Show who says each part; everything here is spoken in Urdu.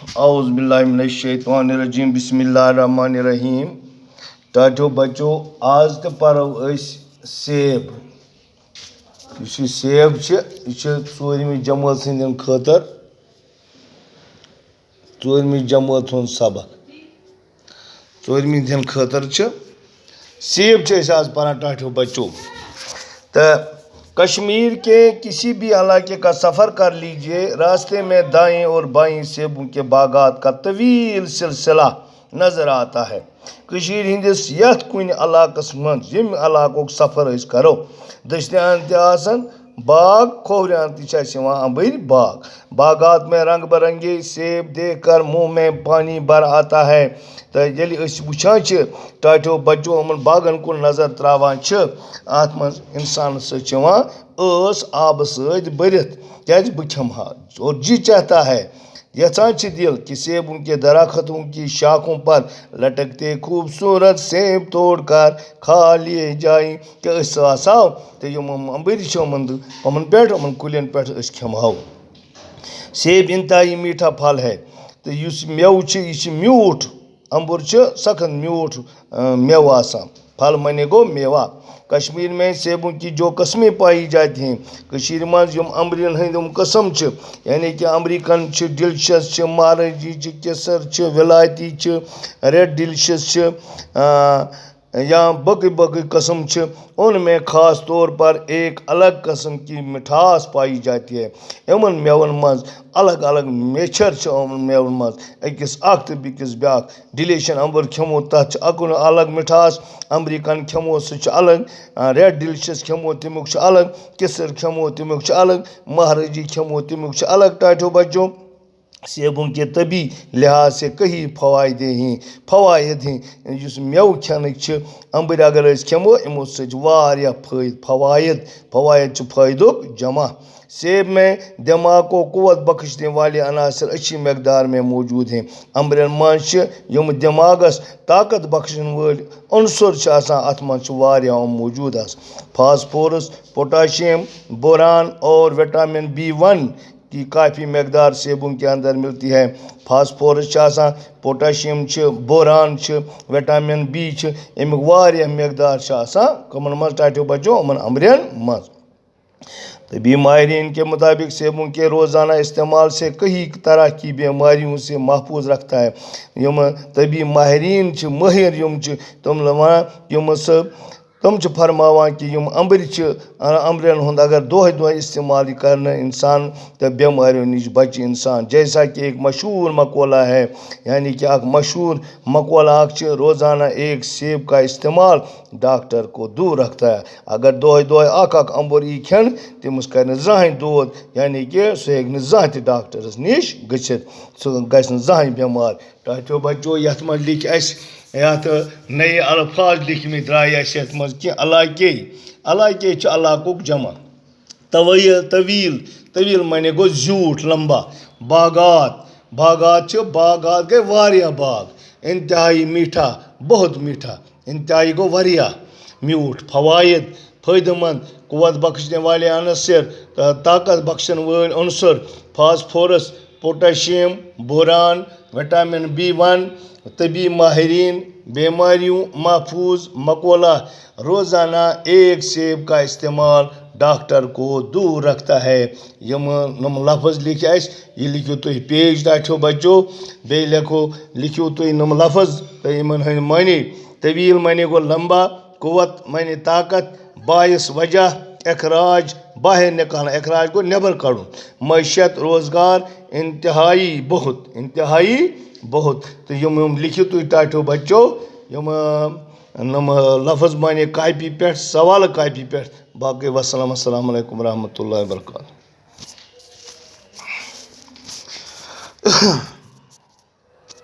Speaker 1: اعوذ باللہ من الشیطان الرجیم بسم اللہ الرحمن الرحیم. ٹاٹو بچو آز تہ پرو سیب. یہ سیب ژوٗرمہِ جمٲژ ہٕنٛدٮ۪ن خٲطر ژوٗرمہِ جمٲژ ہُنٛد سبق. ژوٗرمہِ ہٕنٛدٮ۪ن خٲطرٕ چھِ سیب چھِ أسۍ آز پران ٹاٹو بچو. تہٕ کشمیر کے کسی بھی علاقے کا سفر کر لیجیے، راستے میں دائیں اور بائیں سیبوں کے باغات کا طویل سلسلہ نظر آتا ہے. کشمیر ہندس یتھ کن علاقس من یم علاقک سفر أسۍ کرو، دٔچھنہِ تہِ آسن باغ، کھوورِ تہِ چھِ اَسہِ یِوان اَمبٕرۍ باغ. باغات میں رنگ برنگے سیب دیکھ کر منہ میں پانی بھر آتا ہے. تو ییٚلہِ أسۍ وٕچھان چھِ ٹاٹو بچو یِمن باغن کُن نظر تراوان چھِ، اتھ منٛز انسانس سۭتۍ چھِ یِوان ٲس آبہٕ سۭتۍ بٔرِتھ. کیازِ بہٕ کھٮ۪مہٕ ہا، اور جی چاہتا ہے، یژھان چھِ دل کہ سیبوں کے درختوں کی شاخوں پر لٹکتے خوبصورت سیب توڑ کر کھا لیے جائیں، کہ أسۍ آسہو تہٕ یِم اَمبٕرۍ چھِ یِمن پٮ۪ٹھ یِمن کُلٮ۪ن پٮ۪ٹھ أسۍ کھٮ۪مہو. سیب انتہائی میٹھا پھل ہے. تہٕ یُس میوٕ چھُ یہِ چھُ میوٗٹھ. امبُر چھُ سخت میوٗٹھ میوٕ آسان. پھل معنی گوٚو میوہ. کشمیر میں سیبوں کی جو قسمیں پائی جاتی ہیں، کشیر منٛز یِم امبرین ہٕنٛدۍ یِم قٕسم چھِ، یعنی کہ امریکن چھِ، ڈیلشس چھِ، مہارٲجی چھِ، کیسر چھِ، ولایتی چھِ، ریڈ ڈیلشس چھِ، یا باقی قسم چھِ. ان میں خاص طور پر ایک الگ قسم کی مٹھاس پائی جاتی ہے. یمن میون منٛز الگ الگ میچھر چھِ یِمن میون منٛز، أکِس اکھ تہٕ بیٚکِس بیٛاکھ. ڈیلیشن امبر کھٮ۪مو تتھ چھِ اکُن الگ مٹھاس، امریکن کھٮ۪مو سُہ چھُ الگ، ریڈ ڈیلشس کھٮ۪مو تمیُک چھُ الگ، کیسر کھٮ۪مو تمیُک چھُ الگ، مہارٲجی کھٮ۪مو تمیُک چھُ الگ. ٹاٹو بچو سیبوں کے طبی لحاظ سے کئی فوائد ہیں. یُس میوٕ کھٮ۪نٕکۍ چھِ، اَمبٕرۍ اگر أسۍ کھٮ۪مو یِمو سۭتۍ چھِ واریاہ فوائد چھِ فٲیدُک جمع. سیب میں دماغ کو قوت بخشنے والے عناصر اچھی مقدار میں موجود ہیں. امبرین منٛز چھِ یِم دٮ۪ماغس طاقت بخشن وٲلۍ عنصر چھِ آسان، اتھ منٛز چھِ واریاہ موجود آسان. فاسفورس، پوٹاشیم، بوران اور وٹامن B1 کی کافی مقدار سیبوں کے اندر ملتی ہے. فاسفورس چھِ آسان، پوٹاشیم چھِ، بوران چھِ، وٹامن B چھِ، امیُک واریاہ مقدار چھِ آسان کمن منٛز ٹاٹو بچو یِمن امبرین منٛز. طبی ماہرین کے مطابق سیبوں کے روزانہ استعمال سے کئی طرح کی بیماریوں سے محفوظ رکھتا ہے. یم طبی ماہرین چھِ، مٲہر یم چھِ، تم چھِ فرماوان کہ یم امبٕرۍ چھِ، امبرین ہُنٛد اگر دۄہے استعمال کرنا انسان تہٕ بیماریوں نش بچہِ انسان. جیسا کہ ایک مشہور مقولہ ہے، یعنی کہ اکھ مشہور مقولہ اکھ چھِ، روزانہ ایک سیب کا استعمال ڈاکٹر کو دور رکھتا ہے. اگر دۄہے اکھ امبُر ای کھٮ۪ن، تٔمِس کرِ نہٕ زٕہٕنۍ دود، یعنی کہ سُہ ہیٚکہِ نہٕ زانٛہہ تہِ ڈاکٹرس نِش گٔژھِتھ، سُہ گژھِ نہٕ زٕہٕنۍ بٮ۪مار. ٹاٹو بچو یتھ منٛز لیکھِ اَسہِ یتھ نئے الفاظ لیکھمٕتۍ درٛاے اَسہِ یتھ منٛز کینٛہہ علاقے چھِ علاقُک جمع. طویل معنی گوٚو زیوٗٹھ، لمبا. باغات چھِ، باغات گٔے واریاہ باغ. انتہائی میٹھا، بہت میٹھا. انتہائی گوٚو واریاہ میوٗٹھ. فوائد، فٲیدٕ مند، قوت بخشنے والے عنصر، طاقت بخشن وٲلۍ عنصر، phosphorus, potassium, boron, vitamin B1. طبی ماہرین، بیماریوں محفوظ. مقولہ، روزانہ ایک سیب کا استعمال ڈاکٹر کو دور رکھتا ہے. یم لفظ لیکھِ اَسہِ، یہِ لیکھِو تُہۍ پیج ٹاٹو بچو، بیٚیہِ لیکھِو تُہۍ نم لفظ تہٕ یِمن ہٕنٛدۍ معنی. طویل معنی گوٚو لمبا، قوت معنی طاقت، باعث وجہ، اخراج باہر نکالنا، اخراج گوٚو نٮ۪بر کڑُن. معیشت، روزگار، انتہائی بہت. تہٕ یِم لیکھِو تُہۍ ٹاٹو بچو یِم لفظ معنی کاپی پٮ۪ٹھ، سوالہٕ کاپی پٮ۪ٹھ. باقٕے وسلام، السلام علیکم ورحمۃ اللہ وبرکاتہ.